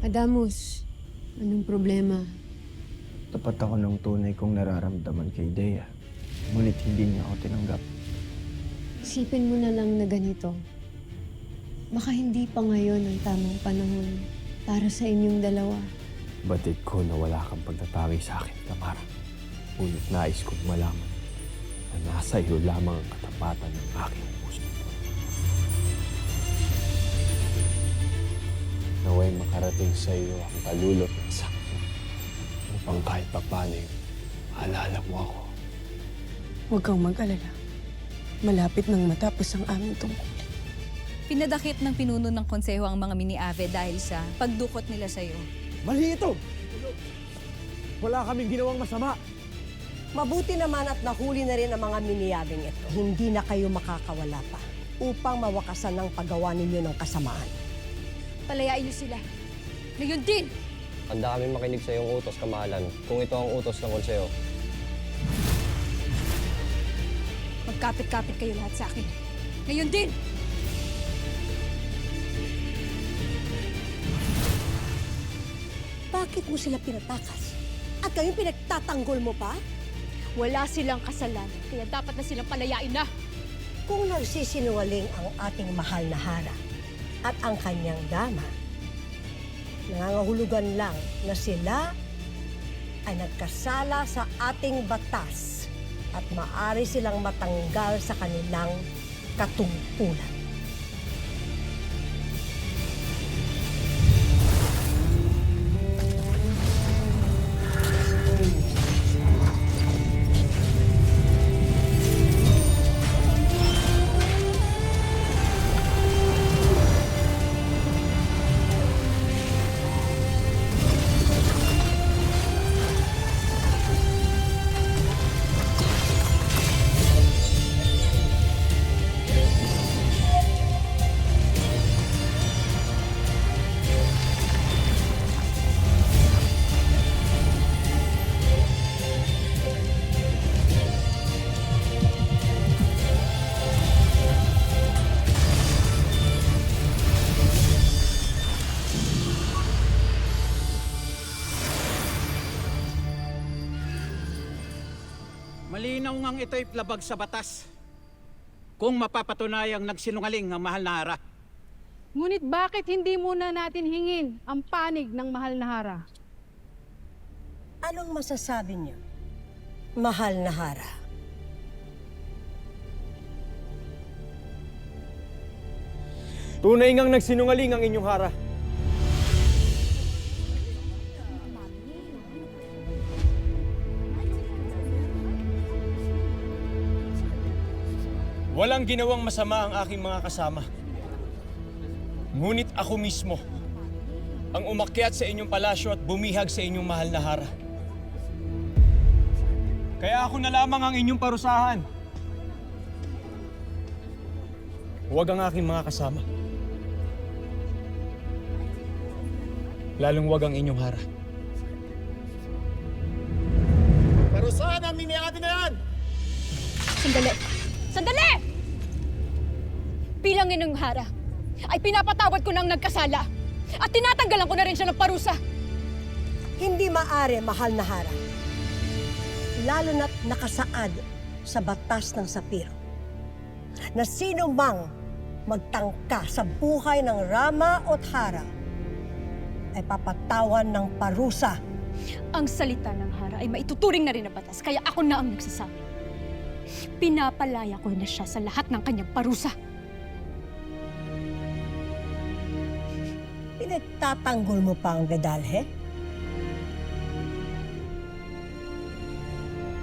Adamus, anong problema? Tapat ako ng tunay kong nararamdaman kay Dea. Ngunit hindi niya ako tinanggap. Isipin mo na lang na ganito. Baka hindi pa ngayon ang tamang panahon para sa inyong dalawa. Batid ko na wala kang pagtatanggi sa akin, Tamara. Ngunit nais kong malaman na nasa iyo lamang ang katapatan ng aking puso. Naway makarating sa iyo ang kalulot ng sakto upang kahit papanig, maalala mo ako. Huwag kang mag-alala. Malapit nang matapos ang aming tungkol. Pinadakip ng pinuno ng konseho ang mga mini-ave dahil sa pagdukot nila sa'yo. Mali ito! Wala kaming ginawang masama. Mabuti naman at nahuli na rin ang mga miniyabing ito. Hindi na kayo makakawala pa upang mawakasan ng paggawa ninyo ng kasamaan. Palayain niyo sila. Ngayon din! Handa kami makinig sa iyong utos, kamahalan, kung ito ang utos ng konseho. Magkapit-kapit kayo lahat sa akin. Ngayon din! Bakit mo sila pinatakas? At ngayon pinagtatanggol mo pa? Wala silang kasalanan, kaya dapat na silang palayain na. Kung nagsisinungaling ang ating mahal na Hara at ang kanyang dama, nangangahulugan lang na sila ay nagkasala sa ating batas at maaari silang matanggal sa kanilang katungkulan. Malinaw ngang ito'y labag sa batas. Kung mapapatunayang nagsinungaling ang mahal na Hara. Ngunit bakit hindi muna natin hingin ang panig ng mahal na Hara? Anong masasabi niyo, mahal na Hara? Tunay ngang nagsinungaling ang inyong Hara. Walang ginawang masama ang aking mga kasama. Ngunit ako mismo ang umakyat sa inyong palasyo at bumihag sa inyong mahal na Hara. Kaya ako na lamang ang inyong parusahan. Huwag ang aking mga kasama. Lalong huwag ang inyong Hara. Parusahan ang miniati na yan! Sandali! Sandali! Bilang inyong Hara, ay pinapatawad ko ng nagkasala at tinatanggalan ko na rin siya ng parusa. Hindi maaari, mahal na Hara. Lalo na't nakasaad sa batas ng Sapiro na sino mang magtangka sa buhay ng Rama o Hara ay papatawan ng parusa. Ang salita ng Hara ay maituturing na rin na batas, kaya ako na ang nagsasabi. Pinapalaya ko na siya sa lahat ng kanyang parusa. Pinagtatanggol mo pa ang Vedalhe?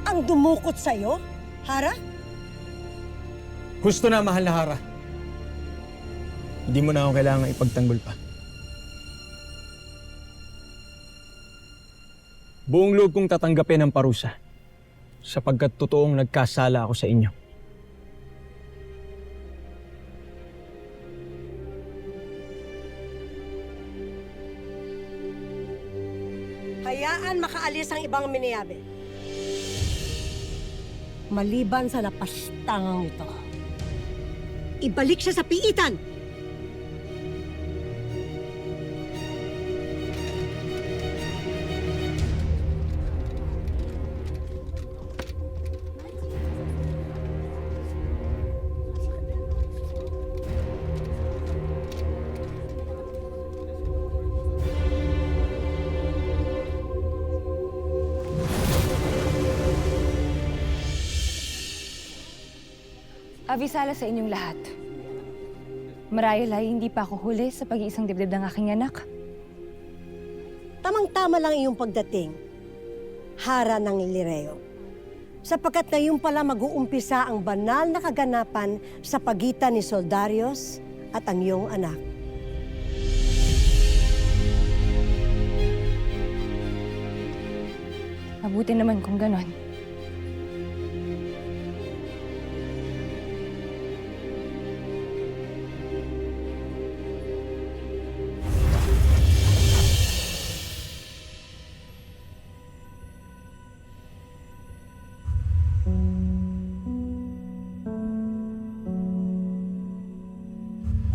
Ang dumukot sa'yo, Hara? Gusto na, mahal na Hara. Hindi mo na ako kailangan ipagtanggol pa. Buong loob kong tatanggapin ang parusa sapagkat totoong nagkasala ako sa inyo. Hayaan makaalis ang ibang miniyabe. Maliban sa napastangang ito, ibalik siya sa piitan! Avisala sa inyong lahat. Marahil ay hindi pa ako huli sa pag-iisang dibdib ng aking anak. Tamang-tama lang iyong pagdating, Hara ng Lireo. Sapagkat ngayon pala mag-uumpisa ang banal na kaganapan sa pagitan ni Soldarius at ang iyong anak. Mabuti naman kung ganon.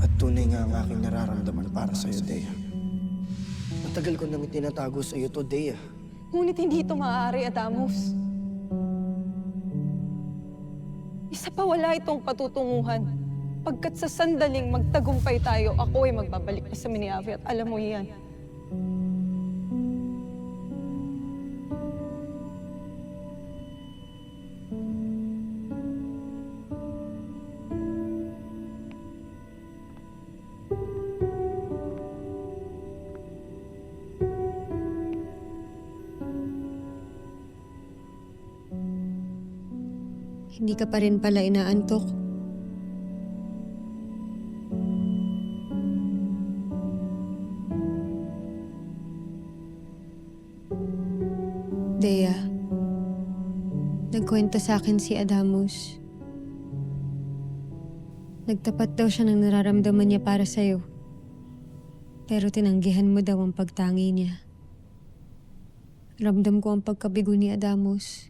At tunay nga ang aking nararamdaman para sa'yo, Dea. Matagal ko nang itinatago sa'yo to, Dea. Ngunit hindi ito maaari, Adamus. Isa pa wala itong patutunguhan. Pagkat sa sandaling magtagumpay tayo, ako ay magbabalik na sa Miniave at alam mo yan. Hindi ka pa rin pala inaantok. Dea, nagkwento sa akin si Adamus. Nagtapat daw siya ng nararamdaman niya para sa'yo. Pero tinanggihan mo daw ang pagtangi niya. Ramdam ko ang pagkabigo ni Adamus.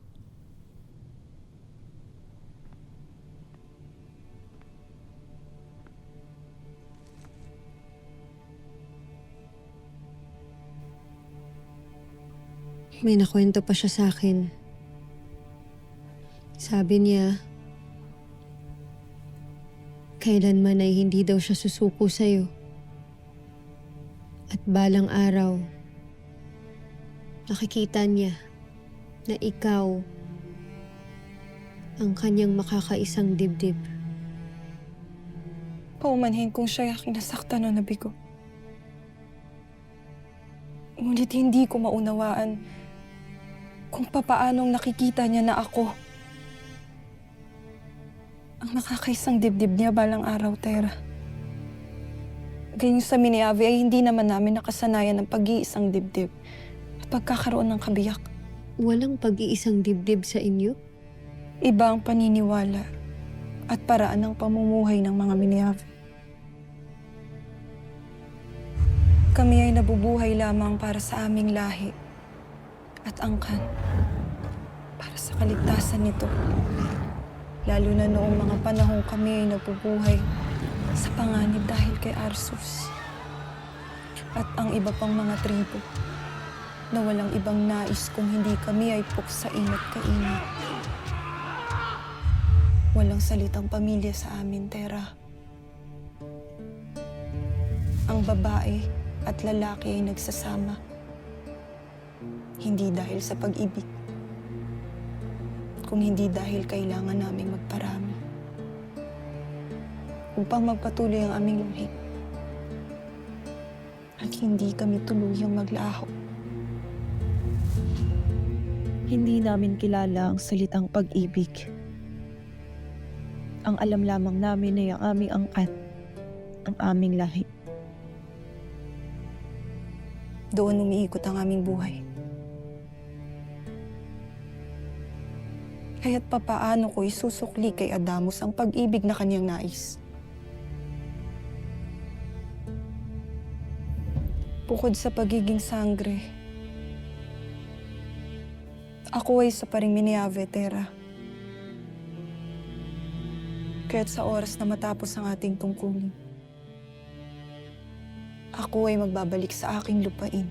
May nakwento pa siya sa akin. Sabi niya, kailanman ay hindi daw siya susuko sa'yo. At balang araw, nakikita niya na ikaw ang kanyang makakaisang dibdib. Paumanhin kung siya aking nasaktan o nabigo. Ngunit hindi ko maunawaan kung papaanong nakikita niya na ako ang nakakaisang dibdib niya balang araw, Tera. Ganyan sa Miniave ay hindi naman namin nakasanayan ng pag-iisang dibdib at pagkakaroon ng kabiyak. Walang pag-iisang dibdib sa inyo? Iba ang paniniwala at paraan ng pamumuhay ng mga Miniave. Kami ay nabubuhay lamang para sa aming lahi at angkan para sa kaligtasan nito. Lalo na noong mga panahong kami ay nabubuhay sa panganib dahil kay Arsus at ang iba pang mga tribo na walang ibang nais kung hindi kami ay puksain at kainin. Walang salitang pamilya sa amin, Tera. Ang babae at lalaki ay nagsasama. Hindi dahil sa pag-ibig, kung hindi dahil kailangan naming magparami upang magpatuloy ang aming lahi at hindi kami tuluyang maglaho. Hindi namin kilala ang salitang pag-ibig. Ang alam lamang namin ay ang aming angkat, ang aming lahi. Doon umiikot ang aming buhay. Kaya't papaano ko isusukli kay Adamus ang pag-ibig na kanyang nais? Bukod sa pagiging sangre, ako ay sa paring Miniave, Tera. Kaya't sa oras na matapos ang ating tungkulin, ako ay magbabalik sa aking lupain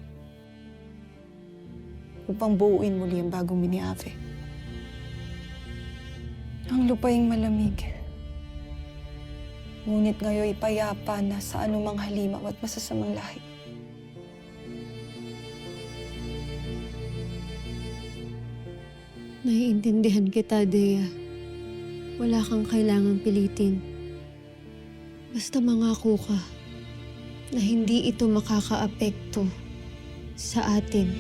upang buuin muli ang bagong Miniave. Ang lupaing malamig, ngunit ngayon payapa na sa anumang halimaw at masasamang lahi. Naiintindihan kita, Dea. Wala kang kailangang pilitin. Basta mangako ka na hindi ito makakaapekto sa atin.